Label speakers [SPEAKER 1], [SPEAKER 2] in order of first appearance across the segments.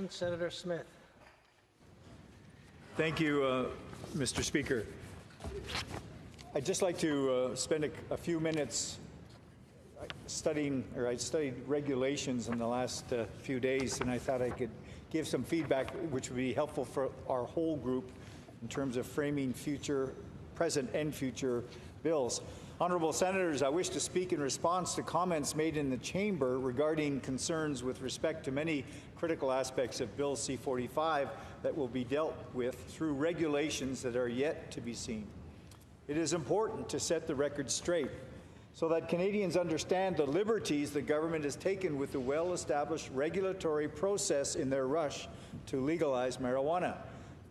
[SPEAKER 1] Senator Smith.
[SPEAKER 2] Thank you, Mr. Speaker. I'd just like to spend a few minutes studying, or I studied regulations in the last few days, and I thought I could give some feedback which would be helpful for our whole group in terms of framing present and future bills. Honourable Senators, I wish to speak in response to comments made in the Chamber regarding concerns with respect to many critical aspects of Bill C-45 that will be dealt with through regulations that are yet to be seen. It is important to set the record straight so that Canadians understand the liberties the government has taken with the well-established regulatory process in their rush to legalize marijuana.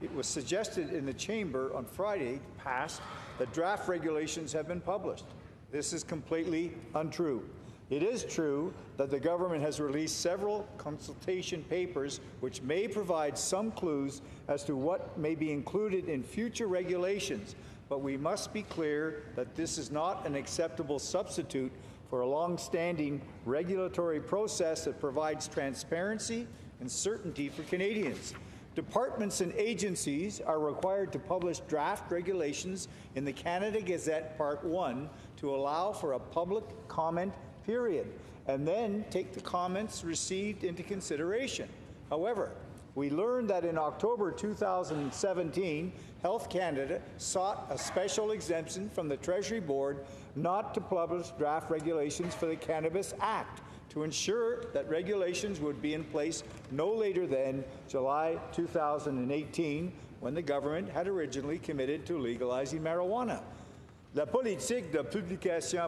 [SPEAKER 2] It was suggested in the Chamber on Friday past that draft regulations have been published. This is completely untrue. It is true that the government has released several consultation papers which may provide some clues as to what may be included in future regulations, but we must be clear that this is not an acceptable substitute for a long-standing regulatory process that provides transparency and certainty for Canadians. Departments and agencies are required to publish draft regulations in the Canada Gazette Part 1 to allow for a public comment period, and then take the comments received into consideration. However, we learned that in October 2017, Health Canada sought a special exemption from the Treasury Board not to publish draft regulations for the Cannabis Act, to ensure that regulations would be in place no later than July 2018, when the government had originally committed to legalizing marijuana. La politique de publication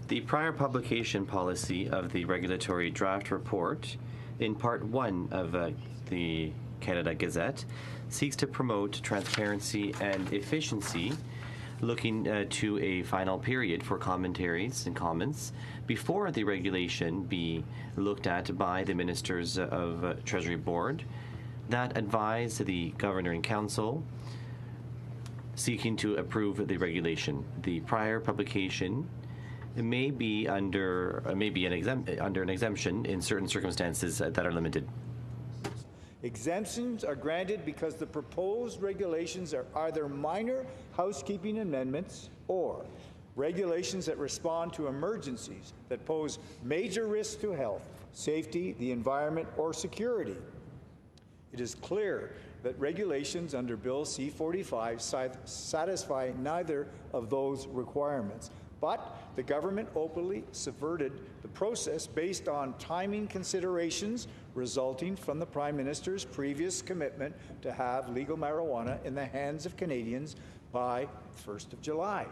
[SPEAKER 3] The prior publication policy of the regulatory draft report in Part 1 of the Canada Gazette seeks to promote transparency and efficiency, looking to a final period for commentaries and comments before the regulation be looked at by the Ministers of Treasury Board that advise the Governor and Council seeking to approve the regulation. The prior publication may be under an exemption in certain circumstances that are limited.
[SPEAKER 2] Exemptions are granted because the proposed regulations are either minor housekeeping amendments or regulations that respond to emergencies that pose major risks to health, safety, the environment, or security. It is clear that regulations under Bill C-45 satisfy neither of those requirements. But the government openly subverted the process based on timing considerations resulting from the Prime Minister's previous commitment to have legal marijuana in the hands of Canadians by 1st of July.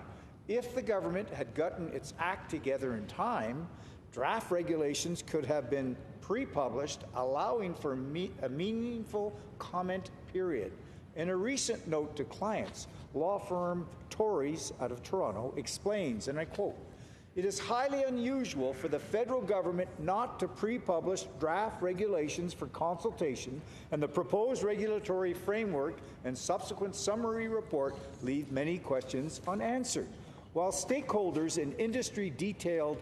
[SPEAKER 2] If the government had gotten its act together in time, draft regulations could have been pre-published, allowing for a meaningful comment period. In a recent note to clients, law firm Torys out of Toronto explains, and I quote, "It is highly unusual for the federal government not to pre-publish draft regulations for consultation, and the proposed regulatory framework and subsequent summary report leave many questions unanswered. While stakeholders in industry detailed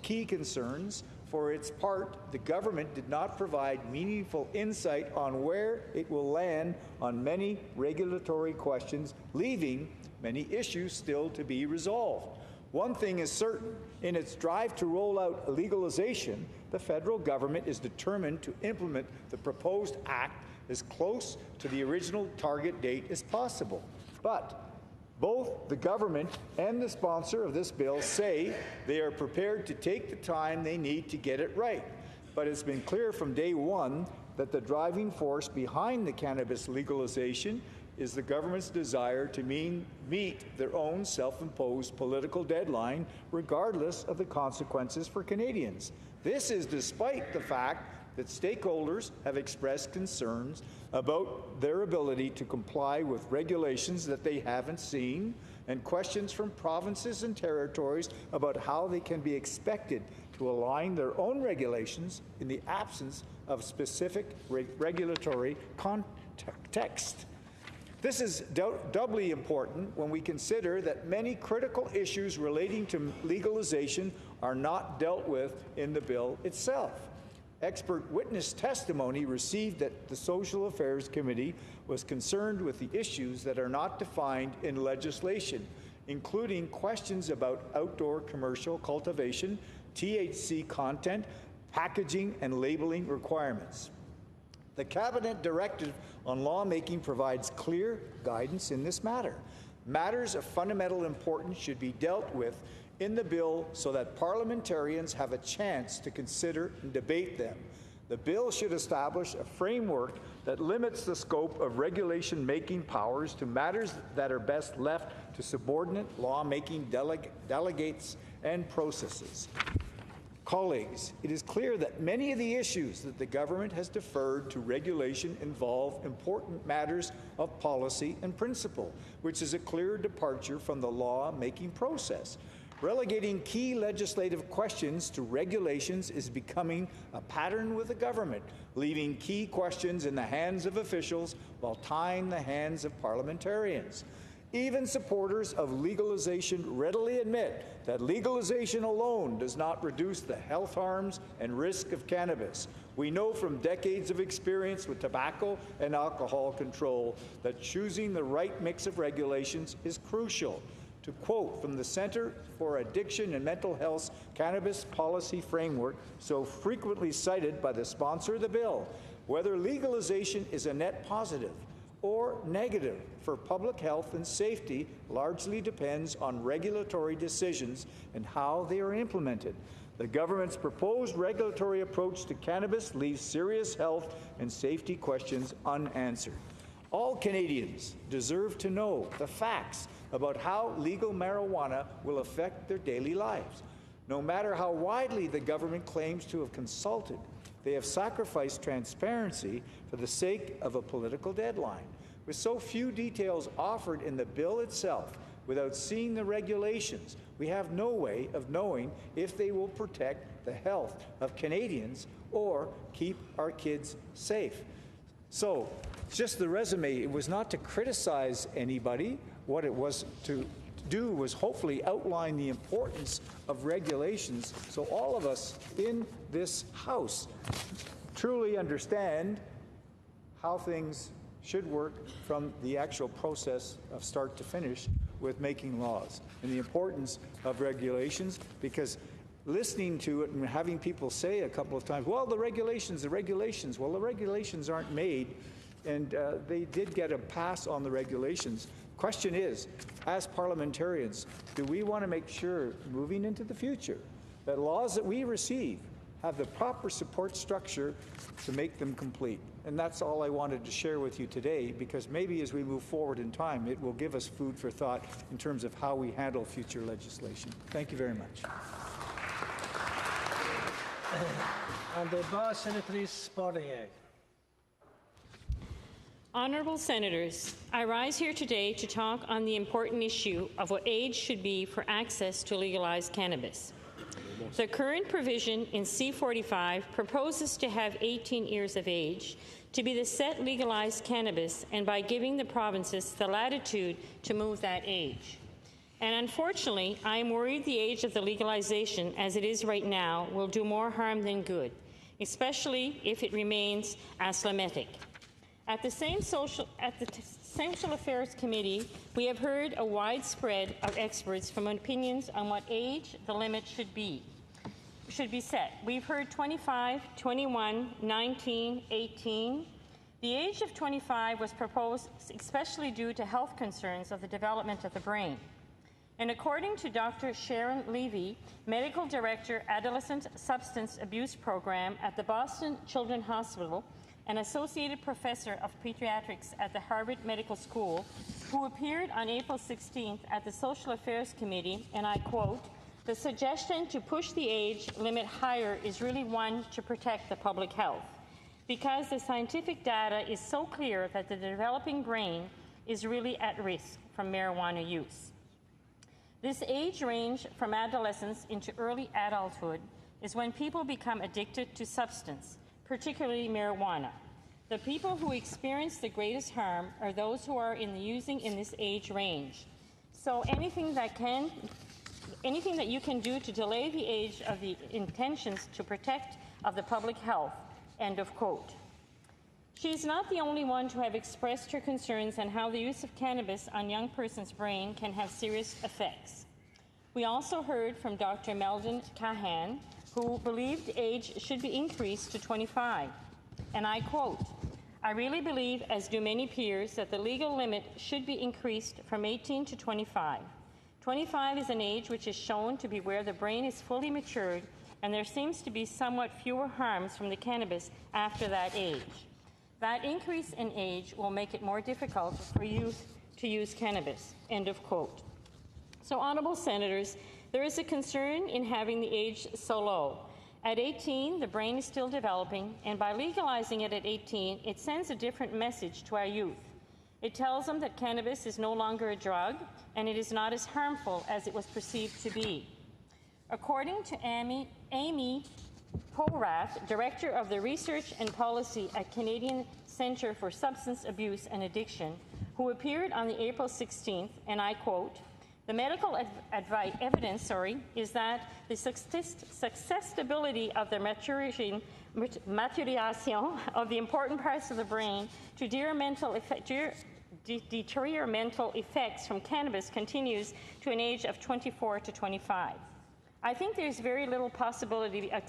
[SPEAKER 2] key concerns, for its part, the government did not provide meaningful insight on where it will land on many regulatory questions, leaving many issues still to be resolved. One thing is certain, in its drive to roll out legalization, the federal government is determined to implement the proposed act as close to the original target date as possible. But both the government and the sponsor of this bill say they are prepared to take the time they need to get it right. But it's been clear from day one that the driving force behind the cannabis legalization is the government's desire to meet their own self-imposed political deadline, regardless of the consequences for Canadians. This is despite the fact that stakeholders have expressed concerns about their ability to comply with regulations that they haven't seen, and questions from provinces and territories about how they can be expected to align their own regulations in the absence of specific regulatory context. This is doubly important when we consider that many critical issues relating to legalization are not dealt with in the bill itself. Expert witness testimony received at the Social Affairs Committee was concerned with the issues that are not defined in legislation, including questions about outdoor commercial cultivation, THC content, packaging, and labeling requirements. The Cabinet Directive on Lawmaking provides clear guidance in this matter. Matters of fundamental importance should be dealt with in the bill so that parliamentarians have a chance to consider and debate them. The bill should establish a framework that limits the scope of regulation-making powers to matters that are best left to subordinate lawmaking delegates and processes. Colleagues, it is clear that many of the issues that the government has deferred to regulation involve important matters of policy and principle, which is a clear departure from the law-making process. Relegating key legislative questions to regulations is becoming a pattern with the government, leaving key questions in the hands of officials while tying the hands of parliamentarians. Even supporters of legalization readily admit that legalization alone does not reduce the health harms and risk of cannabis. We know from decades of experience with tobacco and alcohol control that choosing the right mix of regulations is crucial. To quote from the Centre for Addiction and Mental Health's Cannabis Policy Framework, so frequently cited by the sponsor of the bill, whether legalization is a net positive or negative for public health and safety largely depends on regulatory decisions and how they are implemented. The government's proposed regulatory approach to cannabis leaves serious health and safety questions unanswered. All Canadians deserve to know the facts about how legal marijuana will affect their daily lives. No matter how widely the government claims to have consulted, they have sacrificed transparency for the sake of a political deadline. With so few details offered in the bill itself, without seeing the regulations, we have no way of knowing if they will protect the health of Canadians or keep our kids safe. So, just the resume, it was not to criticize anybody. What it was to do was hopefully outline the importance of regulations so all of us in this House truly understand how things should work from the actual process of start to finish with making laws, and the importance of regulations, because listening to it and having people say a couple of times, well, the regulations, well, the regulations aren't made, and they did get a pass on the regulations. Question is, as parliamentarians, do we want to make sure, moving into the future, that laws that we receive have the proper support structure to make them complete? And that's all I wanted to share with you today, because maybe as we move forward in time, it will give us food for thought in terms of how we handle future legislation. Thank you very much.
[SPEAKER 1] Un débat, Sénatrice Poirier.
[SPEAKER 4] Honourable Senators, I rise here today to talk on the important issue of what age should be for access to legalized cannabis. The current provision in C-45 proposes to have 18 years of age to be the set legalized cannabis, and by giving the provinces the latitude to move that age. And unfortunately, I am worried the age of the legalization as it is right now will do more harm than good, especially if it remains aslammetic. At the Social Affairs Committee, we have heard a widespread of experts from opinions on what age the limit should be set. We've heard 25, 21, 19, 18. The age of 25 was proposed especially due to health concerns of the development of the brain. And according to Dr. Sharon Levy, Medical Director, Adolescent Substance Abuse Program at the Boston Children's Hospital, an associated professor of pediatrics at the Harvard Medical School, who appeared on April 16th at the Social Affairs Committee, and I quote, "The suggestion to push the age limit higher is really one to protect the public health, because the scientific data is so clear that the developing brain is really at risk from marijuana use. This age range from adolescence into early adulthood is when people become addicted to substance, particularly marijuana. The people who experience the greatest harm are those who are using in this age range. So anything that you can do to delay the age of the intentions to protect of the public health, end of quote. She is not the only one to have expressed her concerns on how the use of cannabis on young person's brain can have serious effects. We also heard from Dr. Meldon Cahan, who believed the age should be increased to 25. And I quote, "I really believe, as do many peers, that the legal limit should be increased from 18 to 25. 25 is an age which is shown to be where the brain is fully matured, and there seems to be somewhat fewer harms from the cannabis after that age. That increase in age will make it more difficult for youth to use cannabis," end of quote. So, honourable senators, there is a concern in having the age so low. At 18, the brain is still developing, and by legalizing it at 18, it sends a different message to our youth. It tells them that cannabis is no longer a drug, and it is not as harmful as it was perceived to be. According to Amy Porath, Director of the Research and Policy at Canadian Centre for Substance Abuse and Addiction, who appeared on the April 16th, and I quote, "The medical evidence is that the successibility of the maturation of the important parts of the brain to detrimental effects from cannabis continues to an age of 24 to 25. I think there's very little possibility of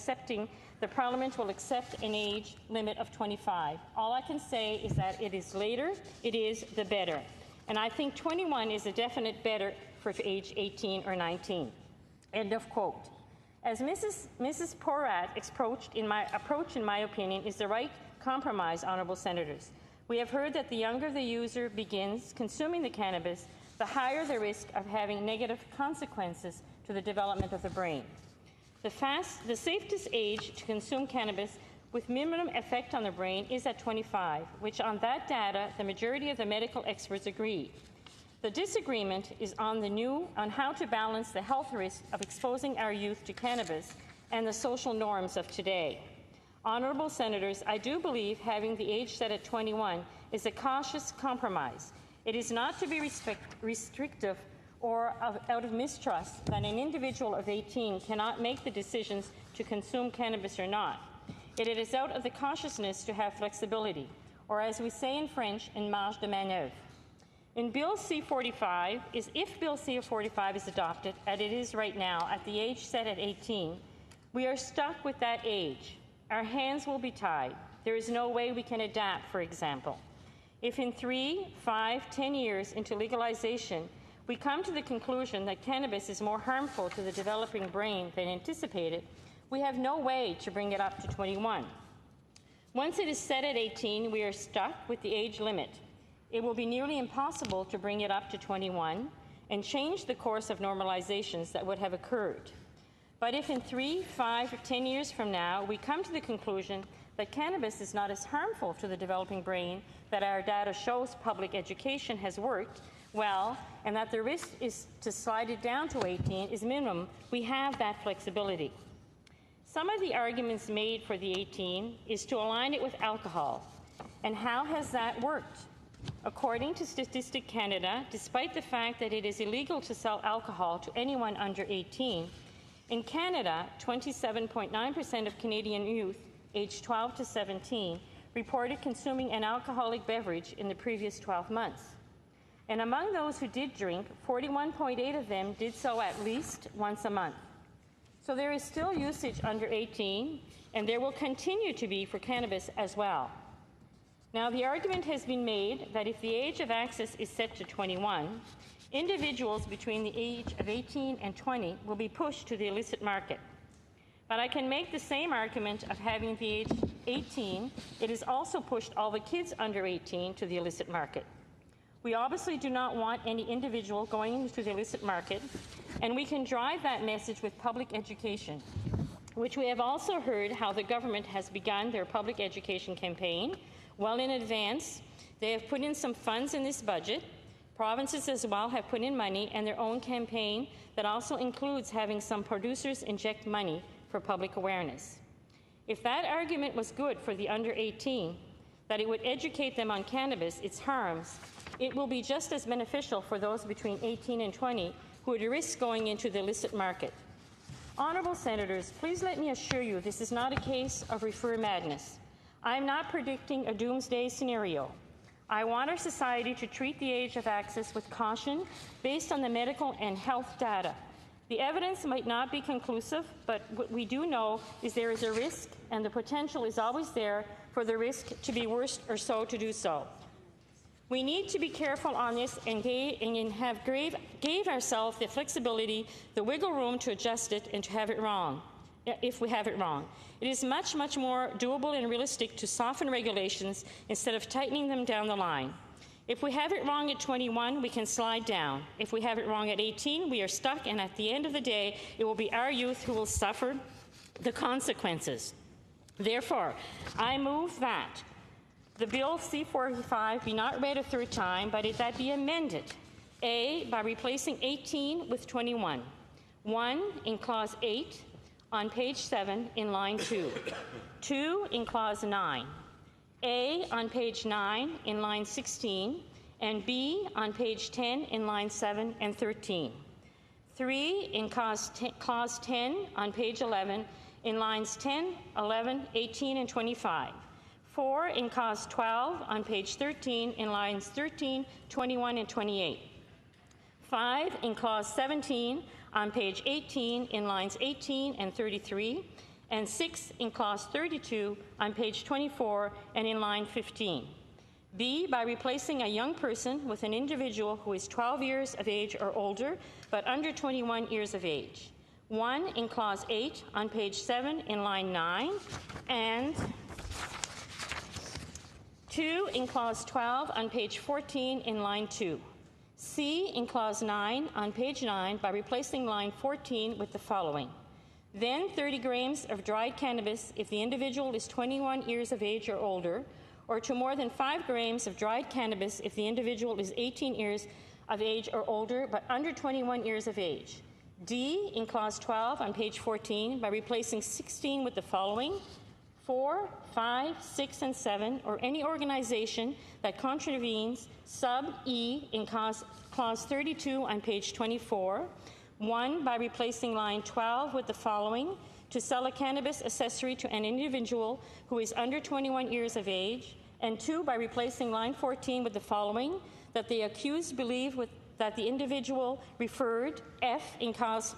[SPEAKER 4] the Parliament will accept an age limit of 25. All I can say is that it is later, it is the better. And I think 21 is a definite better for age 18 or 19. End of quote. As Mrs. Porat's approach, in my opinion, is the right compromise, honourable senators. We have heard that the younger the user begins consuming the cannabis, the higher the risk of having negative consequences to the development of the brain. The safest age to consume cannabis with minimum effect on the brain is at 25, which on that data, the majority of the medical experts agree. The disagreement is on how to balance the health risk of exposing our youth to cannabis and the social norms of today. Honourable senators, I do believe having the age set at 21 is a cautious compromise. It is not to be restrictive or out of mistrust that an individual of 18 cannot make the decisions to consume cannabis or not. It is out of the cautiousness to have flexibility, or as we say in French, une marge de manœuvre. In Bill C-45, if Bill C-45 is adopted, as it is right now, at the age set at 18, we are stuck with that age. Our hands will be tied. There is no way we can adapt, for example. If in 3, 5, 10 years into legalization, we come to the conclusion that cannabis is more harmful to the developing brain than anticipated, we have no way to bring it up to 21. Once it is set at 18, we are stuck with the age limit. It will be nearly impossible to bring it up to 21 and change the course of normalizations that would have occurred. But if in 3, 5, or 10 years from now, we come to the conclusion that cannabis is not as harmful to the developing brain that our data shows public education has worked, well, and that the risk is to slide it down to 18 is minimum, we have that flexibility. Some of the arguments made for the 18 is to align it with alcohol. And how has that worked? According to Statistic Canada, despite the fact that it is illegal to sell alcohol to anyone under 18, in Canada, 27.9% of Canadian youth aged 12 to 17 reported consuming an alcoholic beverage in the previous 12 months. And among those who did drink, 41.8% of them did so at least once a month. So there is still usage under 18, and there will continue to be for cannabis as well. Now, the argument has been made that if the age of access is set to 21, individuals between the age of 18 and 20 will be pushed to the illicit market. But I can make the same argument of having the age 18, it has also pushed all the kids under 18 to the illicit market. We obviously do not want any individual going into the illicit market, and we can drive that message with public education, which we have also heard how the government has begun their public education campaign well in advance. They have put in some funds in this budget. Provinces as well have put in money and their own campaign that also includes having some producers inject money for public awareness. If that argument was good for the under 18, that it would educate them on cannabis, its harms, it will be just as beneficial for those between 18 and 20 who would risk going into the illicit market. Honourable Senators, please let me assure you this is not a case of reefer madness. I am not predicting a doomsday scenario. I want our society to treat the age of access with caution based on the medical and health data. The evidence might not be conclusive, but what we do know is there is a risk, and the potential is always there for the risk to be worse or so to do so. We need to be careful on this and gave ourselves the flexibility, the wiggle room to adjust it and to have it wrong, if we have it wrong. It is much, much more doable and realistic to soften regulations instead of tightening them down the line. If we have it wrong at 21, we can slide down. If we have it wrong at 18, we are stuck, and at the end of the day, it will be our youth who will suffer the consequences. Therefore, I move that the Bill C-45 be not read a third time, but that be amended. A, by replacing 18 with 21. 1, in Clause 8 on page 7 in line 2. 2, in Clause 9. A, on page 9 in line 16. And B, on page 10 in line 7 and 13. 3, in Clause 10 on page 11 in lines 10, 11, 18, and 25. 4 in Clause 12 on page 13 in lines 13, 21, and 28. 5 in Clause 17 on page 18 in lines 18 and 33. And 6 in Clause 32 on page 24 and in line 15. B, by replacing a young person with an individual who is 12 years of age or older, but under 21 years of age. 1 in Clause 8 on page 7 in line 9, and 2 in Clause 12 on page 14 in line 2. C in Clause 9 on page 9 by replacing line 14 with the following. Then 30 grams of dried cannabis if the individual is 21 years of age or older, or to more than 5 grams of dried cannabis if the individual is 18 years of age or older, but under 21 years of age. D in Clause 12 on page 14 by replacing 16 with the following. 4, 5, 6, and 7, or any organization that contravenes sub E in Clause 32 on page 24. 1, by replacing line 12 with the following. To sell a cannabis accessory to an individual who is under 21 years of age. And 2, by replacing line 14 with the following. That the accused believe that the individual referred, F in Clause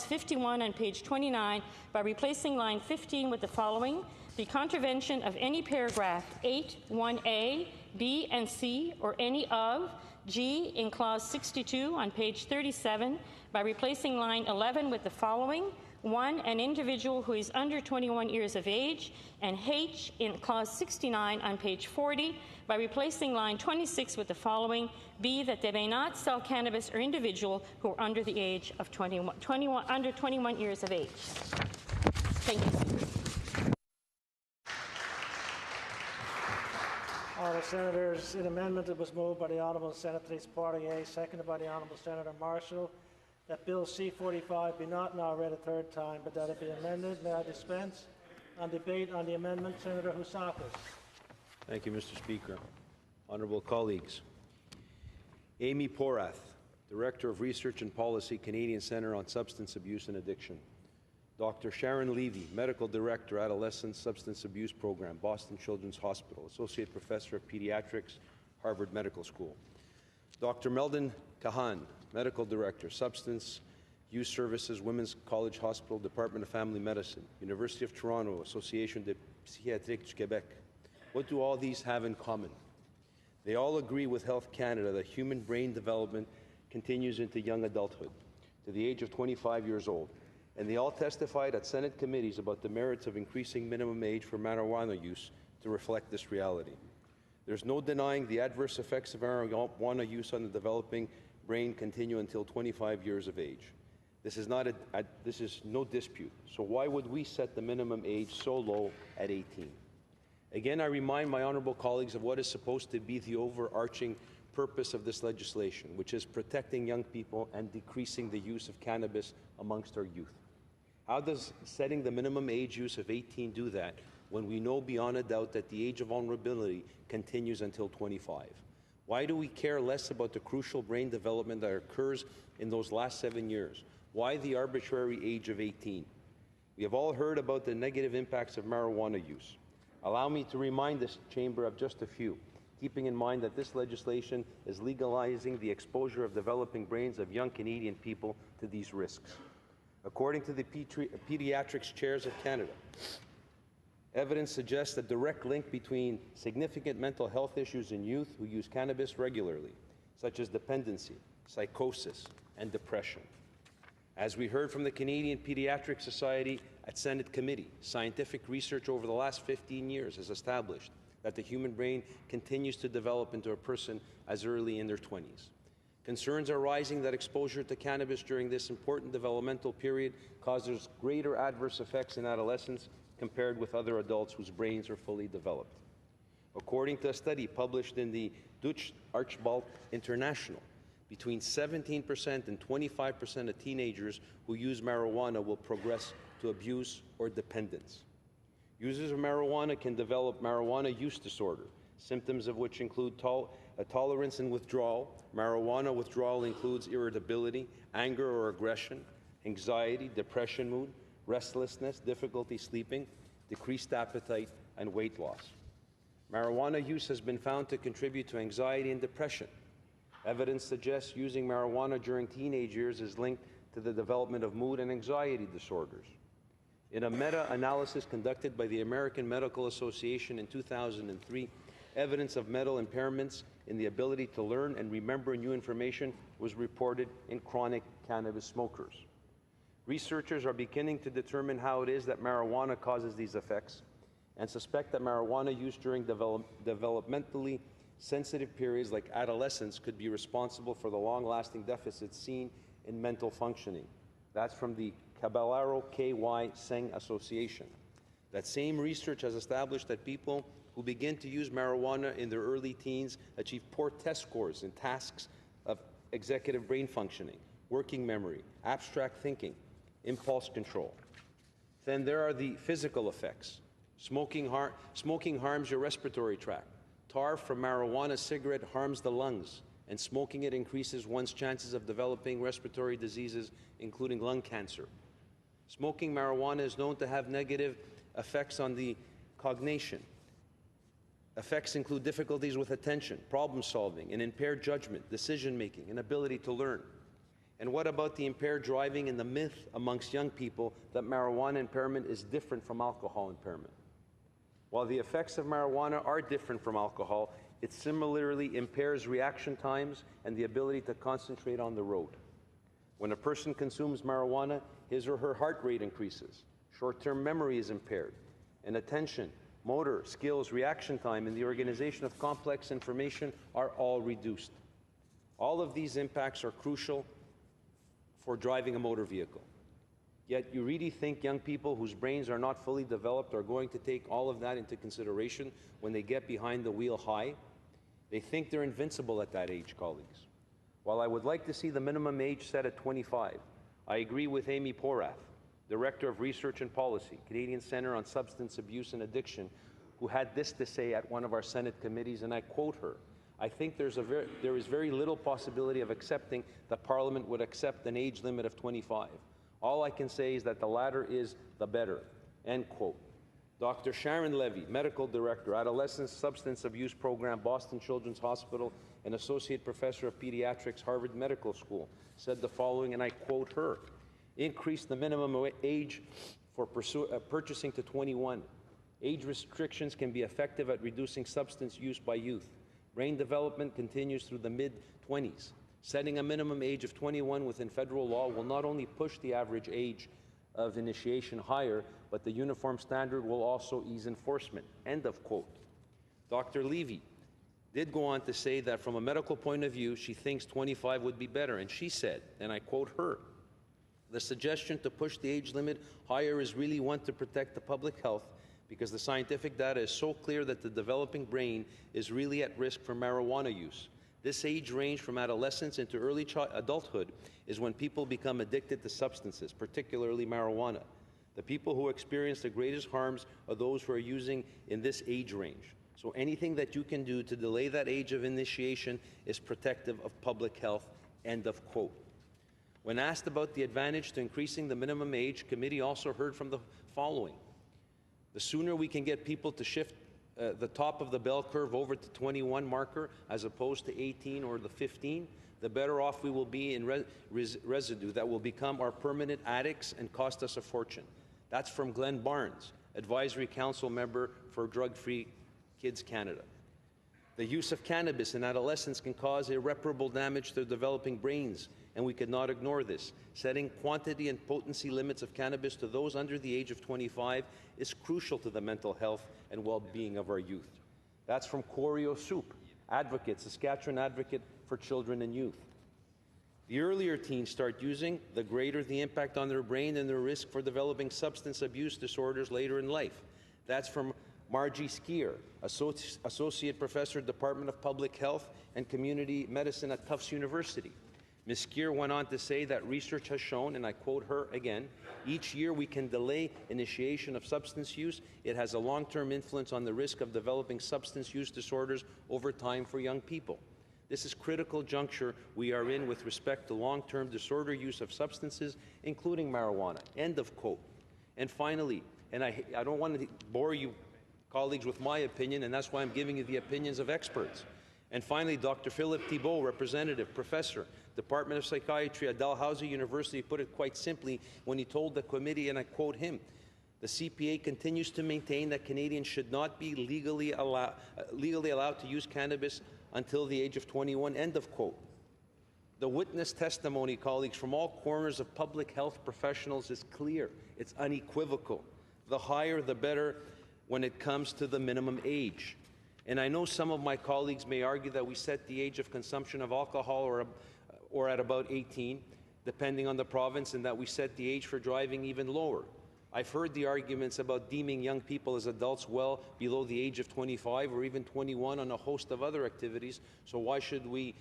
[SPEAKER 4] 51 on page 29, by replacing line 15 with the following. The contravention of any paragraph 8, 1A, B, and C, or any of G in Clause 62 on page 37 by replacing line 11 with the following. 1, an individual who is under 21 years of age, and H in Clause 69 on page 40 by replacing line 26 with the following. B, that they may not sell cannabis or individual who are under the age of 21 years of age. Thank you.
[SPEAKER 1] Honourable Senators, in amendment that was moved by the Honourable Senatrice Poirier, seconded by the Honourable Senator Marshall, that Bill C-45 be not now read a third time, but that it be amended. May I dispense on debate on the amendment? Senator Housakis.
[SPEAKER 5] Thank you, Mr. Speaker. Honourable colleagues, Amy Porath, Director of Research and Policy, Canadian Centre on Substance Abuse and Addiction. Dr. Sharon Levy, Medical Director, Adolescent Substance Abuse Program, Boston Children's Hospital, Associate Professor of Pediatrics, Harvard Medical School. Dr. Meldon Kahan, Medical Director, Substance Use Services, Women's College Hospital, Department of Family Medicine, University of Toronto, Association de Psychiatrique du Québec. What do all these have in common? They all agree with Health Canada that human brain development continues into young adulthood, to the age of 25 years old. And they all testified at Senate committees about the merits of increasing minimum age for marijuana use to reflect this reality. There's no denying the adverse effects of marijuana use on the developing brain continue until 25 years of age. This is no dispute. So why would we set the minimum age so low at 18? Again, I remind my honourable colleagues of what is supposed to be the overarching purpose of this legislation, which is protecting young people and decreasing the use of cannabis amongst our youth. How does setting the minimum age use of 18 do that when we know beyond a doubt that the age of vulnerability continues until 25? Why do we care less about the crucial brain development that occurs in those last 7 years? Why the arbitrary age of 18? We have all heard about the negative impacts of marijuana use. Allow me to remind this chamber of just a few, keeping in mind that this legislation is legalizing the exposure of developing brains of young Canadian people to these risks. According to the Pediatrics Chairs of Canada, evidence suggests a direct link between significant mental health issues in youth who use cannabis regularly, such as dependency, psychosis, and depression. As we heard from the Canadian Pediatric Society at Senate Committee, scientific research over the last 15 years has established that the human brain continues to develop into a person as early in their 20s. Concerns are rising that exposure to cannabis during this important developmental period causes greater adverse effects in adolescents compared with other adults whose brains are fully developed. According to a study published in the Deutsche Archbald International, between 17% and 25% of teenagers who use marijuana will progress to abuse or dependence. Users of marijuana can develop marijuana use disorder, symptoms of which include tolerance and withdrawal. Marijuana withdrawal includes irritability, anger or aggression, anxiety, depression mood, restlessness, difficulty sleeping, decreased appetite, and weight loss. Marijuana use has been found to contribute to anxiety and depression. Evidence suggests using marijuana during teenage years is linked to the development of mood and anxiety disorders. In a meta-analysis conducted by the American Medical Association in 2003, evidence of mental impairments in the ability to learn and remember new information was reported in chronic cannabis smokers. Researchers are beginning to determine how it is that marijuana causes these effects and suspect that marijuana use during developmentally sensitive periods like adolescence could be responsible for the long-lasting deficits seen in mental functioning. That's from the Caballero K.Y. Seng Association. That same research has established that people who begin to use marijuana in their early teens achieve poor test scores in tasks of executive brain functioning, working memory, abstract thinking, impulse control. Then there are the physical effects. Smoking harms your respiratory tract. Tar from marijuana cigarette harms the lungs, and smoking it increases one's chances of developing respiratory diseases, including lung cancer. Smoking marijuana is known to have negative effects on the cognition. Effects include difficulties with attention, problem solving, and impaired judgment, decision making, and ability to learn. And what about the impaired driving and the myth amongst young people that marijuana impairment is different from alcohol impairment? While the effects of marijuana are different from alcohol, it similarly impairs reaction times and the ability to concentrate on the road. When a person consumes marijuana, his or her heart rate increases, short-term memory is impaired, and attention, motor, skills, reaction time, and the organization of complex information are all reduced. All of these impacts are crucial for driving a motor vehicle. Yet you really think young people whose brains are not fully developed are going to take all of that into consideration when they get behind the wheel high? They think they're invincible at that age, colleagues. While I would like to see the minimum age set at 25, I agree with Amy Porath, Director of Research and Policy, Canadian Centre on Substance Abuse and Addiction, who had this to say at one of our Senate committees, and I quote her, "I think there is very little possibility of accepting that Parliament would accept an age limit of 25. All I can say is that the latter is the better," end quote. Dr. Sharon Levy, Medical Director, Adolescent Substance Abuse Program, Boston Children's Hospital, and Associate Professor of Pediatrics, Harvard Medical School, said the following, and I quote her, "Increase the minimum age for purchasing to 21. Age restrictions can be effective at reducing substance use by youth. Brain development continues through the mid-20s. Setting a minimum age of 21 within federal law will not only push the average age of initiation higher, but the uniform standard will also ease enforcement," end of quote. Dr. Levy did go on to say that from a medical point of view, she thinks 25 would be better, and she said, and I quote her, "The suggestion to push the age limit higher is really one to protect the public health because the scientific data is so clear that the developing brain is really at risk for marijuana use. This age range from adolescence into early adulthood is when people become addicted to substances, particularly marijuana. The people who experience the greatest harms are those who are using in this age range. So anything that you can do to delay that age of initiation is protective of public health," end of quote. When asked about the advantage to increasing the minimum age, committee also heard from the following. The sooner we can get people to shift the top of the bell curve over to 21 marker as opposed to 18 or the 15, the better off we will be in residue that will become our permanent addicts and cost us a fortune. That's from Glenn Barnes, Advisory Council Member for Drug-Free Kids Canada. The use of cannabis in adolescents can cause irreparable damage to developing brains, and we could not ignore this. Setting quantity and potency limits of cannabis to those under the age of 25 is crucial to the mental health and well-being of our youth. That's from Corey O'Soup, advocate, Saskatchewan advocate for children and youth. The earlier teens start using, the greater the impact on their brain and their risk for developing substance abuse disorders later in life. That's from Margie Skier, Associate Professor, Department of Public Health and Community Medicine at Tufts University. Ms. Skier went on to say that research has shown, and I quote her again, each year we can delay initiation of substance use. It has a long-term influence on the risk of developing substance use disorders over time for young people. This is critical juncture we are in with respect to long-term disorder use of substances, including marijuana. End of quote. And finally, and I don't want to bore you colleagues with my opinion, and that's why I'm giving you the opinions of experts. And finally, Dr. Philip Thibault, representative, professor, Department of Psychiatry at Dalhousie University, put it quite simply when he told the committee, and I quote him, the CPA continues to maintain that Canadians should not be legally allowed to use cannabis until the age of 21, end of quote. The witness testimony, colleagues, from all corners of public health professionals is clear. It's unequivocal. The higher, the better when it comes to the minimum age. And I know some of my colleagues may argue that we set the age of consumption of alcohol or at about 18, depending on the province, and that we set the age for driving even lower. I've heard the arguments about deeming young people as adults well below the age of 25 or even 21 on a host of other activities, so why should we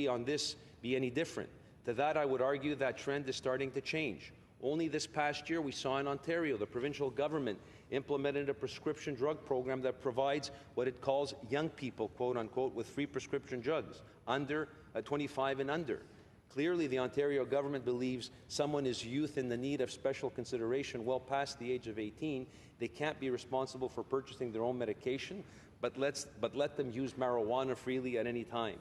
[SPEAKER 5] on this be any different? To that, I would argue that trend is starting to change. Only this past year, we saw in Ontario, the provincial government implemented a prescription drug program that provides what it calls young people, quote unquote, with free prescription drugs, under 25 and under. Clearly, the Ontario government believes someone is youth in the need of special consideration well past the age of 18. They can't be responsible for purchasing their own medication, but let them use marijuana freely at any time.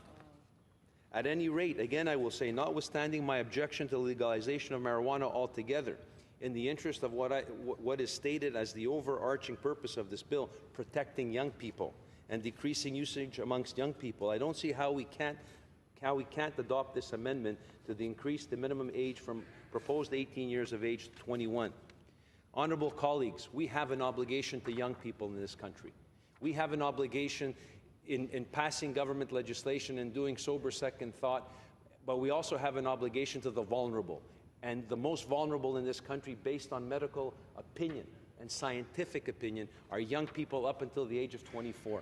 [SPEAKER 5] At any rate, again, I will say, notwithstanding my objection to the legalization of marijuana altogether, in the interest of what is stated as the overarching purpose of this bill, protecting young people and decreasing usage amongst young people, I don't see how we can't adopt this amendment to increase the minimum age from proposed 18 years of age to 21. Honourable colleagues, we have an obligation to young people in this country. We have an obligation in passing government legislation and doing sober second thought, but we also have an obligation to the vulnerable. And the most vulnerable in this country, based on medical opinion and scientific opinion, are young people up until the age of 24.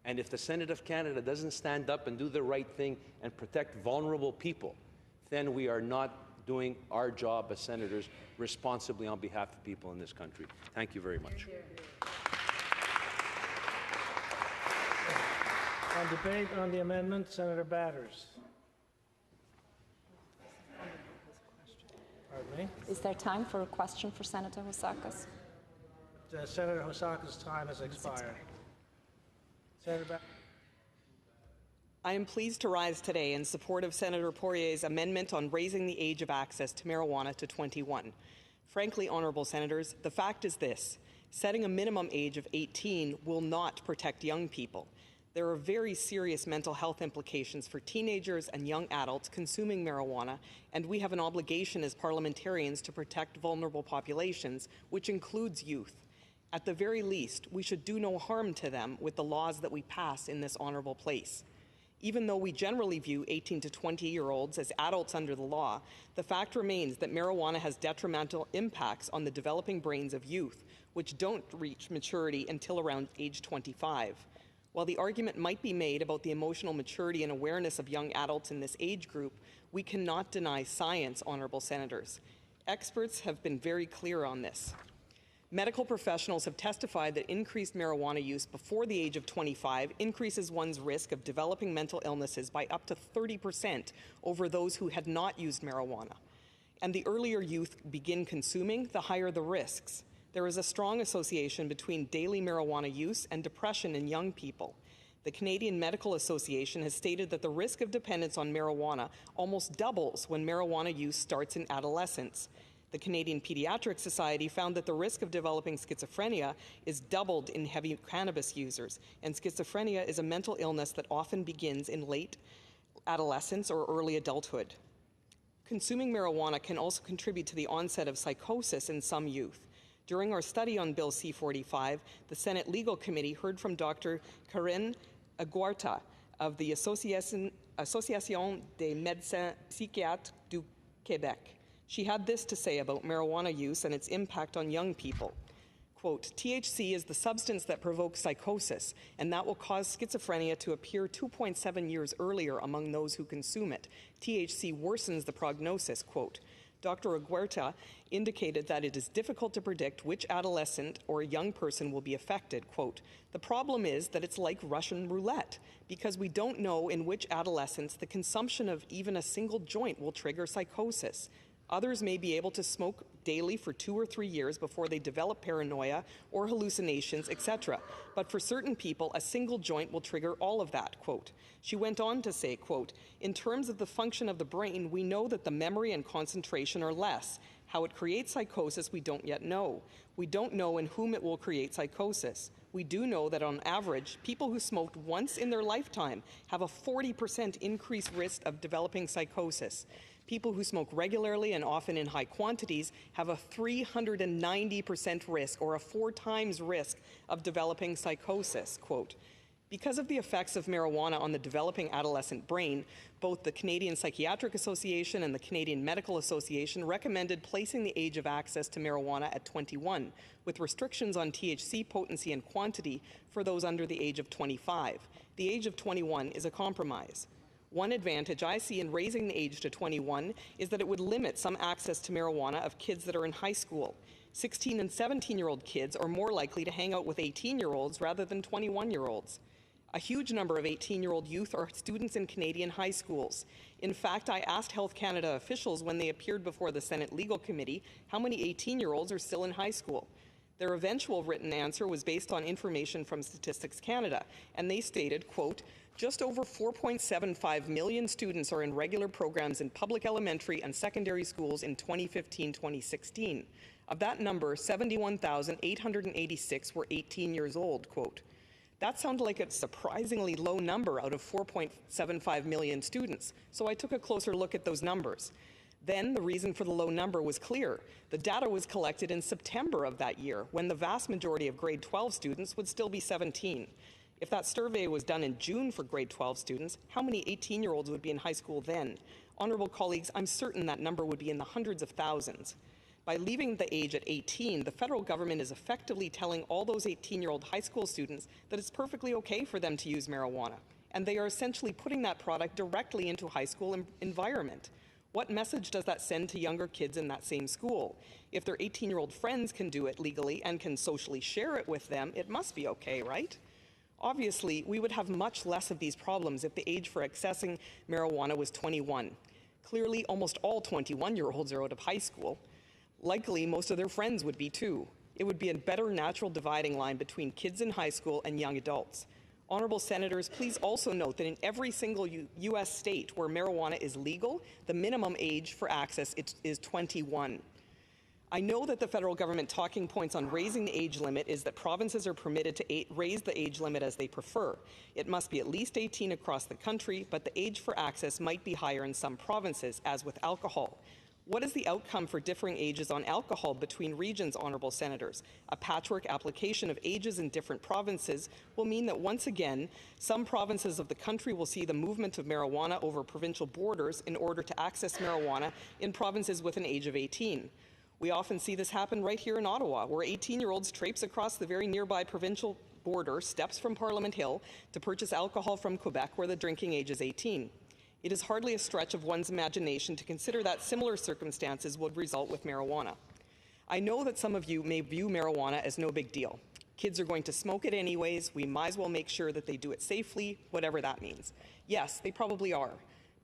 [SPEAKER 5] And if the Senate of Canada doesn't stand up and do the right thing and protect vulnerable people, then we are not doing our job as senators responsibly on behalf of people in this country. Thank you very much.
[SPEAKER 1] On debate on the amendment, Senator Batters. Pardon me?
[SPEAKER 6] Is there time for a question for Senator Housakos?
[SPEAKER 1] Senator Housakos' time has expired. Senator Batters.
[SPEAKER 7] I am pleased to rise today in support of Senator Poirier's amendment on raising the age of access to marijuana to 21. Frankly, honourable senators, the fact is this: setting a minimum age of 18 will not protect young people. There are very serious mental health implications for teenagers and young adults consuming marijuana, and we have an obligation as parliamentarians to protect vulnerable populations, which includes youth. At the very least, we should do no harm to them with the laws that we pass in this honourable place. Even though we generally view 18 to 20-year-olds as adults under the law, the fact remains that marijuana has detrimental impacts on the developing brains of youth, which don't reach maturity until around age 25. While the argument might be made about the emotional maturity and awareness of young adults in this age group, we cannot deny science, honourable senators. Experts have been very clear on this. Medical professionals have testified that increased marijuana use before the age of 25 increases one's risk of developing mental illnesses by up to 30% over those who had not used marijuana. And the earlier youth begin consuming, the higher the risks. There is a strong association between daily marijuana use and depression in young people. The Canadian Medical Association has stated that the risk of dependence on marijuana almost doubles when marijuana use starts in adolescence. The Canadian Pediatric Society found that the risk of developing schizophrenia is doubled in heavy cannabis users, and schizophrenia is a mental illness that often begins in late adolescence or early adulthood. Consuming marijuana can also contribute to the onset of psychosis in some youth. During our study on Bill C-45, the Senate Legal Committee heard from Dr. Karen Aguarta of the Association des Médecins Psychiatres du Québec. She had this to say about marijuana use and its impact on young people. Quote, THC is the substance that provokes psychosis, and that will cause schizophrenia to appear 2.7 years earlier among those who consume it. THC worsens the prognosis, quote. Dr. Aguerta indicated that it is difficult to predict which adolescent or young person will be affected. Quote, the problem is that it's like Russian roulette, because we don't know in which adolescents the consumption of even a single joint will trigger psychosis. Others may be able to smoke daily for 2 or 3 years before they develop paranoia or hallucinations, etc. But for certain people, a single joint will trigger all of that, quote. She went on to say, quote, in terms of the function of the brain, we know that the memory and concentration are less. How it creates psychosis, we don't yet know. We don't know in whom it will create psychosis. We do know that on average, people who smoked once in their lifetime have a 40% increased risk of developing psychosis. People who smoke regularly and often in high quantities have a 390% risk, or a 4 times risk, of developing psychosis, quote. Because of the effects of marijuana on the developing adolescent brain, both the Canadian Psychiatric Association and the Canadian Medical Association recommended placing the age of access to marijuana at 21, with restrictions on THC potency and quantity for those under the age of 25. The age of 21 is a compromise. One advantage I see in raising the age to 21 is that it would limit some access to marijuana of kids that are in high school. 16 and 17-year-old kids are more likely to hang out with 18-year-olds rather than 21-year-olds. A huge number of 18-year-old youth are students in Canadian high schools. In fact, I asked Health Canada officials when they appeared before the Senate Legal Committee how many 18-year-olds are still in high school. Their eventual written answer was based on information from Statistics Canada, and they stated, quote, just over 4.75 million students are in regular programs in public elementary and secondary schools in 2015-2016. Of that number, 71,886 were 18 years old, quote. That sounded like a surprisingly low number out of 4.75 million students, so I took a closer look at those numbers. Then the reason for the low number was clear. The data was collected in September of that year, when the vast majority of grade 12 students would still be 17. If that survey was done in June for grade 12 students, how many 18-year-olds would be in high school then? Honourable colleagues, I'm certain that number would be in the hundreds of thousands. By leaving the age at 18, the federal government is effectively telling all those 18-year-old high school students that it's perfectly okay for them to use marijuana, and they are essentially putting that product directly into high school environment. What message does that send to younger kids in that same school? If their 18-year-old friends can do it legally and can socially share it with them, it must be okay, right? Obviously, we would have much less of these problems if the age for accessing marijuana was 21. Clearly, almost all 21-year-olds are out of high school. Likely, most of their friends would be too. It would be a better natural dividing line between kids in high school and young adults. Honourable Senators, please also note that in every single U.S. state where marijuana is legal, the minimum age for access is 21. I know that the federal government talking points on raising the age limit is that provinces are permitted to raise the age limit as they prefer. It must be at least 18 across the country, but the age for access might be higher in some provinces, as with alcohol. What is the outcome for differing ages on alcohol between regions, Honourable Senators? A patchwork application of ages in different provinces will mean that once again, some provinces of the country will see the movement of marijuana over provincial borders in order to access marijuana in provinces with an age of 18. We often see this happen right here in Ottawa, where 18-year-olds traipse across the very nearby provincial border, steps from Parliament Hill, to purchase alcohol from Quebec, where the drinking age is 18. It is hardly a stretch of one's imagination to consider that similar circumstances would result with marijuana. I know that some of you may view marijuana as no big deal. Kids are going to smoke it anyways. We might as well make sure that they do it safely, whatever that means. Yes, they probably are.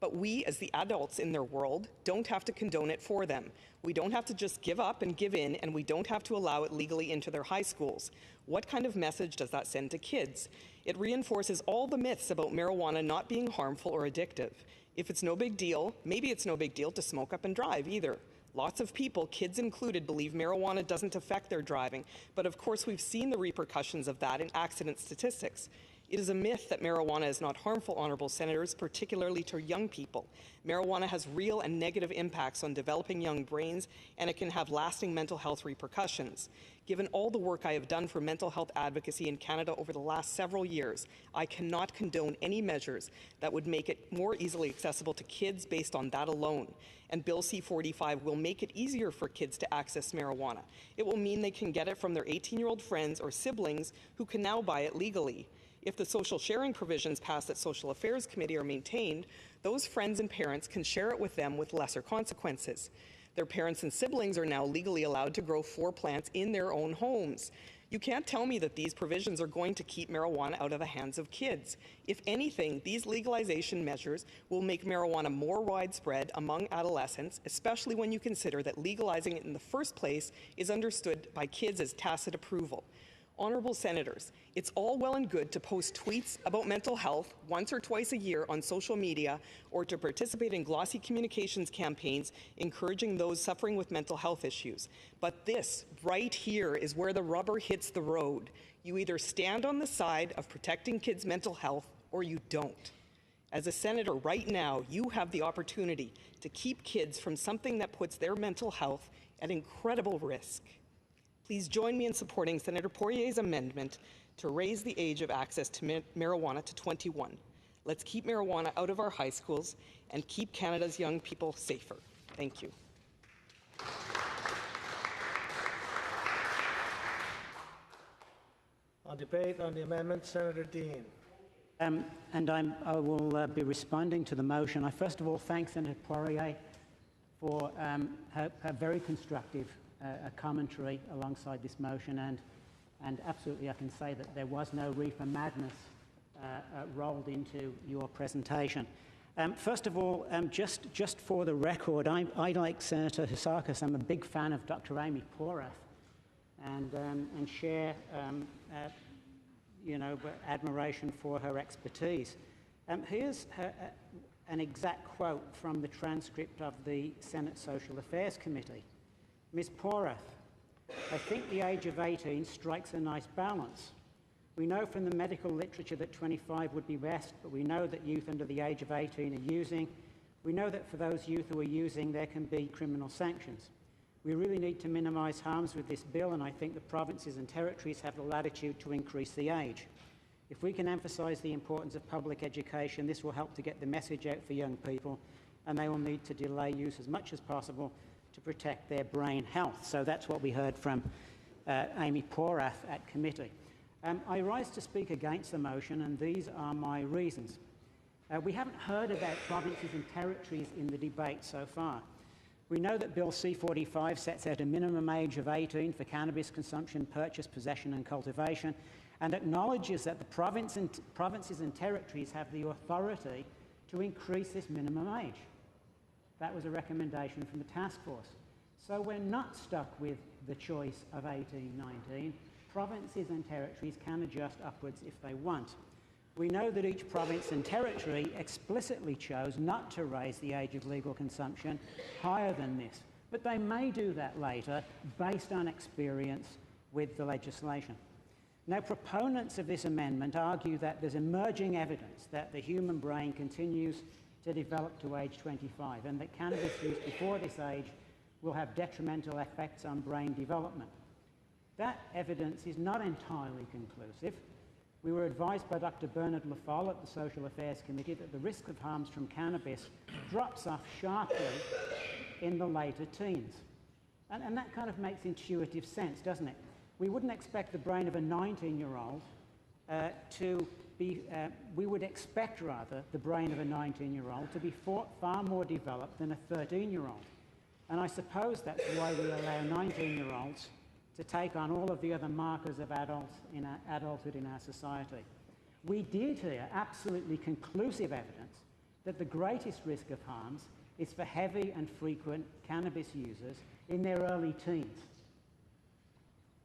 [SPEAKER 7] But we, as the adults in their world, don't have to condone it for them. We don't have to just give up and give in, and we don't have to allow it legally into their high schools. What kind of message does that send to kids? It reinforces all the myths about marijuana not being harmful or addictive. If it's no big deal, maybe it's no big deal to smoke up and drive either. Lots of people, kids included, believe marijuana doesn't affect their driving, but of course we've seen the repercussions of that in accident statistics. It is a myth that marijuana is not harmful, honourable senators, particularly to young people. Marijuana has real and negative impacts on developing young brains, and it can have lasting mental health repercussions. Given all the work I have done for mental health advocacy in Canada over the last several years, I cannot condone any measures that would make it more easily accessible to kids based on that alone. And Bill C-45 will make it easier for kids to access marijuana. It will mean they can get it from their 18-year-old friends or siblings who can now buy it legally. If the social sharing provisions passed at Social Affairs Committee are maintained, those friends and parents can share it with them with lesser consequences. Their parents and siblings are now legally allowed to grow 4 plants in their own homes. You can't tell me that these provisions are going to keep marijuana out of the hands of kids. If anything, these legalization measures will make marijuana more widespread among adolescents, especially when you consider that legalizing it in the first place is understood by kids as tacit approval. Honourable senators, it's all well and good to post tweets about mental health once or twice a year on social media, or to participate in glossy communications campaigns encouraging those suffering with mental health issues. But this, right here, is where the rubber hits the road. You either stand on the side of protecting kids' mental health, or you don't. As a senator right now, you have the opportunity to keep kids from something that puts their mental health at incredible risk. Please join me in supporting Senator Poirier's amendment to raise the age of access to marijuana to 21. Let's keep marijuana out of our high schools and keep Canada's young people safer. Thank you.
[SPEAKER 1] On debate on the amendment, Senator Dean.
[SPEAKER 8] I will be responding to the motion. I first of all thank Senator Poirier for her very constructive commentary alongside this motion, and absolutely I can say that there was no reefer madness rolled into your presentation. First of all, just for the record, I like Senator Husakis. I'm a big fan of Dr. Amy Porath, and share admiration for her expertise. Here's an exact quote from the transcript of the Senate Social Affairs Committee. Ms. Porath, I think the age of 18 strikes a nice balance. We know from the medical literature that 25 would be best, but we know that youth under the age of 18 are using. We know that for those youth who are using, there can be criminal sanctions. We really need to minimise harms with this bill, and I think the provinces and territories have the latitude to increase the age. If we can emphasise the importance of public education, this will help to get the message out for young people, and they will need to delay use as much as possible to protect their brain health. So that's what we heard from Amy Porath at committee. I rise to speak against the motion, and these are my reasons. We haven't heard about provinces and territories in the debate so far. We know that Bill C-45 sets out a minimum age of 18 for cannabis consumption, purchase, possession and cultivation, and acknowledges that the provinces and territories have the authority to increase this minimum age. That was a recommendation from the task force. So we're not stuck with the choice of 18, 19. Provinces and territories can adjust upwards if they want. We know that each province and territory explicitly chose not to raise the age of legal consumption higher than this, but they may do that later based on experience with the legislation. Now, proponents of this amendment argue that there's emerging evidence that the human brain continues to develop to age 25, and that cannabis use before this age will have detrimental effects on brain development. That evidence is not entirely conclusive. We were advised by Dr. Bernard Laffolle at the Social Affairs Committee that the risk of harms from cannabis drops off sharply in the later teens. And that kind of makes intuitive sense, doesn't it? We wouldn't expect the brain of a 19-year-old we would expect, rather, the brain of a 19-year-old to be far more developed than a 13-year-old. And I suppose that's why we allow 19-year-olds to take on all of the other markers of adulthood in our society. We did hear absolutely conclusive evidence that the greatest risk of harms is for heavy and frequent cannabis users in their early teens.